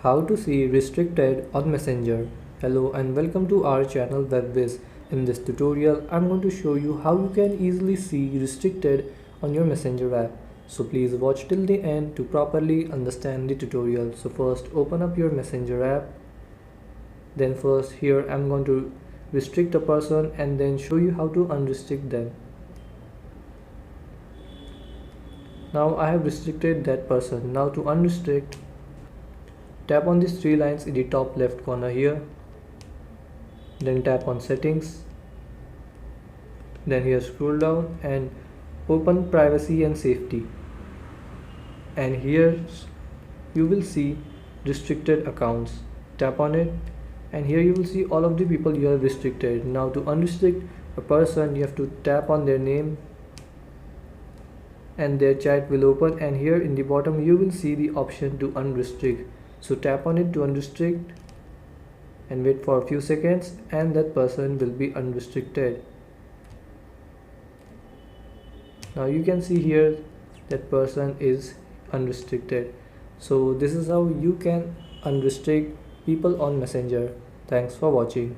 How to see restricted on Messenger. Hello and welcome to our channel Whizz. In this tutorial, I'm going to show you how you can easily see restricted on your Messenger app. So please watch till the end to properly understand the tutorial. So first open up your Messenger app. Then first here I'm going to restrict a person and then show you how to unrestrict them. Now I have restricted that person. Now to unrestrict, tap on these three lines in the top left corner here, then tap on settings, then here scroll down and open privacy and safety, and here you will see restricted accounts. Tap on it and here you will see all of the people you have restricted. Now to unrestrict a person, you have to tap on their name and their chat will open, and here in the bottom you will see the option to unrestrict. So tap on it to unrestrict and wait for a few seconds and that person will be unrestricted. Now you can see here that person is unrestricted. So this is how you can unrestrict people on Messenger. Thanks for watching.